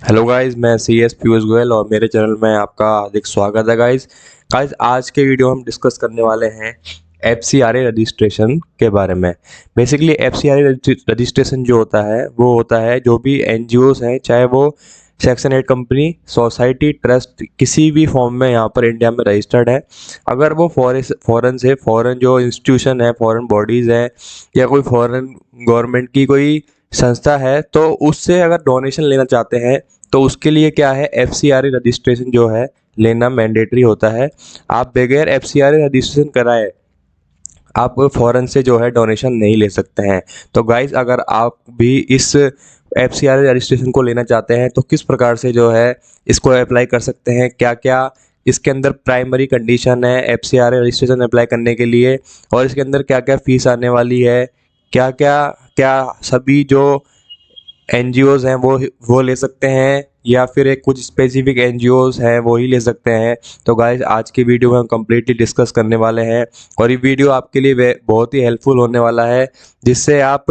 Hello guys, मैं C S Piyush Goyal और मेरे चैनल में आपका हार्दिक स्वागत है गाइस। आज के वीडियो हम डिस्कस करने वाले हैं F C R A registration के बारे में। Basically F C R A registration जो होता है वो होता है जो भी एन जी ओज हैं, चाहे वो सेक्शन 8 कंपनी, सोसाइटी, ट्रस्ट, किसी भी फॉर्म में यहाँ पर इंडिया में रजिस्टर्ड है। अगर वो फॉरेन जो इंस्टीट्यूशन है, फॉरेन बॉडीज़ हैं या कोई फॉरेन गवर्नमेंट की कोई संस्था है, तो उससे अगर डोनेशन लेना चाहते हैं तो उसके लिए क्या है, F C R A registration जो है लेना मैंडेटरी होता है। आप बगैर F C R A registration कराए आप फॉरेन से जो है डोनेशन नहीं ले सकते हैं। तो गाइस, अगर आप भी इस F C R A registration को लेना चाहते हैं तो किस प्रकार से जो है इसको अप्लाई कर सकते हैं, क्या क्या इसके अंदर प्राइमरी कंडीशन है F C R A registration apply करने के लिए, और इसके अंदर क्या क्या फीस आने वाली है, क्या क्या क्या सभी जो एनजीओज हैं वो ले सकते हैं या फिर एक कुछ स्पेसिफिक एनजीओज हैं वो ही ले सकते हैं। तो गाइस, आज की वीडियो में हम कम्प्लीटली डिस्कस करने वाले हैं और ये वीडियो आपके लिए बहुत ही हेल्पफुल होने वाला है, जिससे आप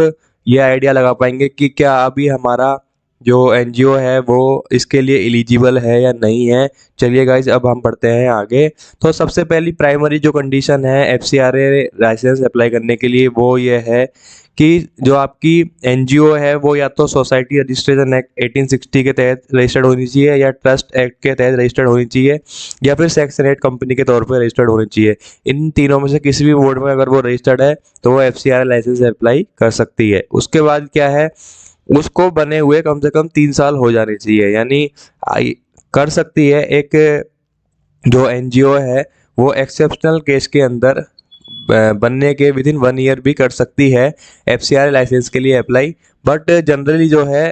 ये आइडिया लगा पाएंगे कि क्या अभी हमारा जो एनजीओ है वो इसके लिए एलिजिबल है या नहीं है। चलिए गाइज, अब हम बढ़ते हैं आगे। तो सबसे पहली प्राइमरी जो कंडीशन है एफ सी आर ए लाइसेंस अप्लाई करने के लिए वो ये है कि जो आपकी एनजीओ है वो या तो सोसाइटी रजिस्ट्रेशन एक्ट 1860 के तहत रजिस्टर्ड होनी चाहिए, या ट्रस्ट एक्ट के तहत रजिस्टर्ड होनी चाहिए, या फिर सेक्शन 8 कंपनी के तौर पर रजिस्टर्ड होनी चाहिए। इन तीनों में से किसी भी बोर्ड में अगर वो रजिस्टर्ड है तो वो F C R licence apply कर सकती है। उसके बाद क्या है, उसको बने हुए कम से कम 3 साल हो जाने चाहिए, यानी कर सकती है। एक जो एनजीओ है वो एक्सेप्शनल केस के अंदर बनने के विद इन 1 ईयर भी कर सकती है एफ सी आर लाइसेंस के लिए अप्लाई। बट जनरली जो है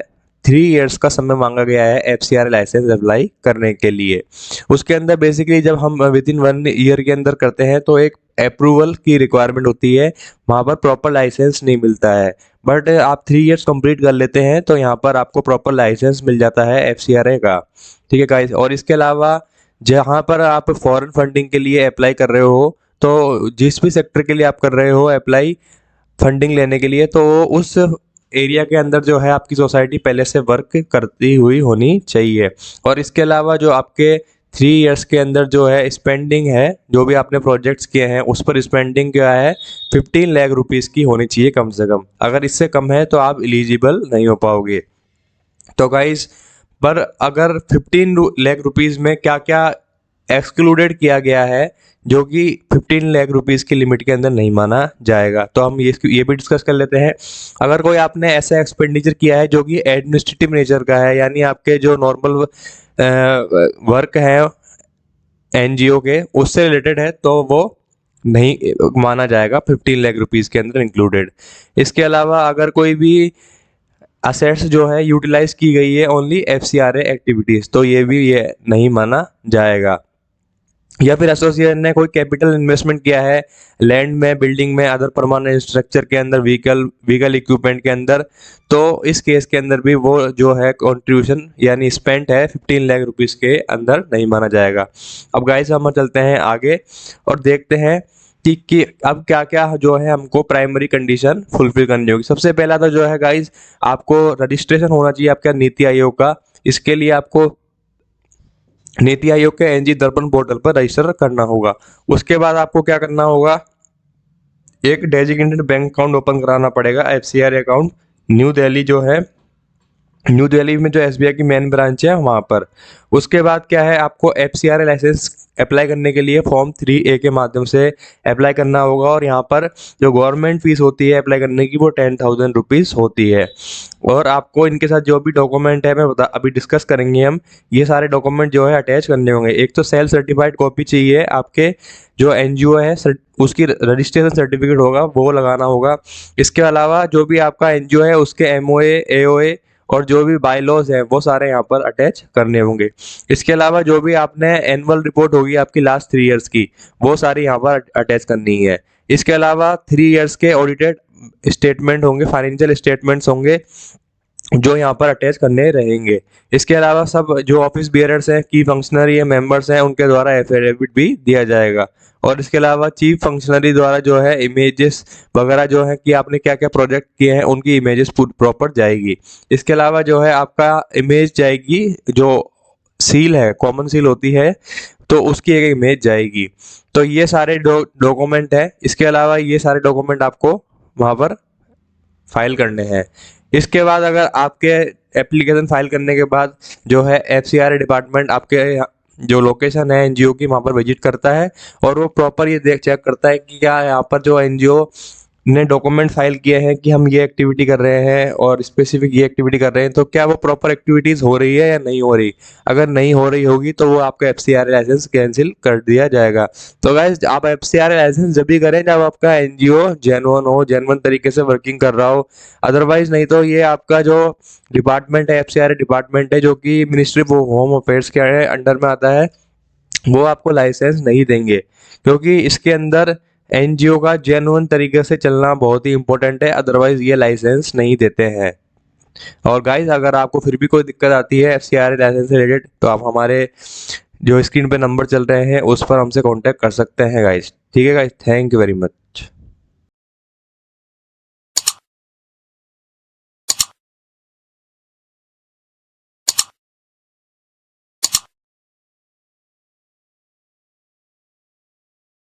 3 इयर्स का समय मांगा गया है F C R licence apply करने के लिए। उसके अंदर बेसिकली जब हम विद इन 1 ईयर के अंदर करते हैं तो एक अप्रूवल की रिक्वायरमेंट होती है, वहाँ पर प्रॉपर लाइसेंस नहीं मिलता है। बट आप 3 इयर्स कंप्लीट कर लेते हैं तो यहाँ पर आपको प्रॉपर लाइसेंस मिल जाता है एफ सी आर ए का। ठीक है गाइस, और इसके अलावा जहाँ पर आप फॉरेन फंडिंग के लिए अप्लाई कर रहे हो, तो जिस भी सेक्टर के लिए आप कर रहे हो अप्लाई फंडिंग लेने के लिए, तो उस एरिया के अंदर जो है आपकी सोसाइटी पहले से वर्क करती हुई होनी चाहिए। और इसके अलावा जो आपके 3 इयर्स के अंदर जो है स्पेंडिंग है, जो भी आपने प्रोजेक्ट्स किए हैं उस पर स्पेंडिंग क्या है, 15 लाख रुपीज़ की होनी चाहिए कम से कम। अगर इससे कम है तो आप एलिजिबल नहीं हो पाओगे। तो गाइस, पर अगर 15 लाख रुपीज़ में क्या क्या एक्सक्लूडेड किया गया है जो कि 15 लाख रुपीज़ की लिमिट के अंदर नहीं माना जाएगा, तो हम ये भी डिस्कस कर लेते हैं। अगर कोई आपने ऐसा एक्सपेंडिचर किया है जो कि एडमिनिस्ट्रेटिव नेचर का है, यानी आपके जो नॉर्मल वर्क है एनजीओ के उससे रिलेटेड है, तो वो नहीं माना जाएगा 15 लाख रुपीज़ के अंदर इंक्लूडेड। इसके अलावा अगर कोई भी असेट्स जो है यूटिलाइज की गई है ओनली एफ सी आर ए एक्टिविटीज़, तो ये नहीं माना जाएगा। या फिर एसोसिएशन ने कोई कैपिटल इन्वेस्टमेंट किया है लैंड में, बिल्डिंग में, अदर परमानेंट स्ट्रक्चर के अंदर, व्हीकल इक्विपमेंट के अंदर, तो इस केस के अंदर भी वो जो है कंट्रीब्यूशन यानी स्पेंट है 15 लाख रुपीज़ के अंदर नहीं माना जाएगा। अब गाइस, हम चलते हैं आगे और देखते हैं कि अब क्या क्या जो है हमको प्राइमरी कंडीशन फुलफिल करनी होगी। सबसे पहला तो जो है गाइस, आपको रजिस्ट्रेशन होना चाहिए आपका नीति आयोग का। इसके लिए आपको नीति आयोग के एनजी दर्पण पोर्टल पर रजिस्टर करना होगा। उसके बाद आपको क्या करना होगा, एक डेजिग्नेटेड बैंक अकाउंट ओपन कराना पड़ेगा, F C R account. New Delhi जो है, न्यू दिल्ली में जो एसबीआई की मेन ब्रांच है वहाँ पर। उसके बाद क्या है, आपको F C R licence apply करने के लिए फॉर्म 3A के माध्यम से अप्लाई करना होगा, और यहाँ पर जो गवर्नमेंट फीस होती है अप्लाई करने की वो 10,000 रुपीज़ होती है। और आपको इनके साथ जो भी डॉक्यूमेंट है मैं अभी डिस्कस करेंगे हम, ये सारे डॉक्यूमेंट जो है अटैच करने होंगे। एक तो सेल्फ सर्टिफाइड कॉपी चाहिए, आपके जो एनजीओ है उसकी रजिस्ट्रेशन सर्टिफिकेट होगा वो लगाना होगा। इसके अलावा जो भी आपका एनजीओ है उसके एमओए, एओए और जो भी बायलॉज हैं वो सारे यहाँ पर अटैच करने होंगे। इसके अलावा जो भी आपने एनुअल रिपोर्ट होगी आपकी लास्ट 3 इयर्स की, वो सारी यहाँ पर अटैच करनी है। इसके अलावा 3 इयर्स के ऑडिटेड स्टेटमेंट होंगे, फाइनेंशियल स्टेटमेंट्स होंगे, जो यहाँ पर अटैच करने रहेंगे। इसके अलावा सब जो ऑफिस बियरर्स हैं, की फंक्शनरी या मेंबर्स हैं, उनके द्वारा एफिडेविट भी दिया जाएगा। और इसके अलावा चीफ फंक्शनरी द्वारा जो है इमेजेस वगैरह जो है कि आपने क्या क्या प्रोजेक्ट किए हैं उनकी इमेजेस प्रॉपर जाएगी। इसके अलावा जो है आपका इमेज जाएगी, जो सील है, कॉमन सील होती है, तो उसकी एक इमेज जाएगी। तो ये सारे डॉक्यूमेंट है। इसके अलावा ये सारे डॉक्यूमेंट आपको वहाँ पर फाइल करने हैं। इसके बाद अगर आपके एप्लीकेशन फाइल करने के बाद जो है एफसीआरए डिपार्टमेंट आपके जो लोकेशन है एनजीओ की वहाँ पर विजिट करता है, और वो प्रॉपर ये देख चेक करता है कि क्या यहाँ पर जो एनजीओ ने डॉक्यूमेंट फाइल किए हैं कि हम ये एक्टिविटी कर रहे हैं और स्पेसिफिक ये एक्टिविटी कर रहे हैं, तो क्या वो प्रॉपर एक्टिविटीज हो रही है या नहीं हो रही। अगर नहीं हो रही होगी तो वो आपका एफसीआरए लाइसेंस कैंसिल कर दिया जाएगा। तो गाइस आप एफसीआरए लाइसेंस जब भी करें जब आपका एनजीओ जेन्युइन हो, जेन्युइन तरीके से वर्किंग कर रहा हो। अदरवाइज नहीं तो ये आपका जो डिपार्टमेंट है, एफसीआरए डिपार्टमेंट है, जो कि मिनिस्ट्री ऑफ होम अफेयर्स के अंडर में आता है, वो आपको लाइसेंस नहीं देंगे, क्योंकि इसके अंदर एनजीओ का जेन्युइन तरीके से चलना बहुत ही इंपॉर्टेंट है। अदरवाइज ये लाइसेंस नहीं देते हैं। और गाइस अगर आपको फिर भी कोई दिक्कत आती है एफसीआरए लाइसेंस से रिलेटेड, तो आप हमारे जो स्क्रीन पे नंबर चल रहे हैं उस पर हमसे कांटेक्ट कर सकते हैं गाइस। ठीक है guys, thank you very much.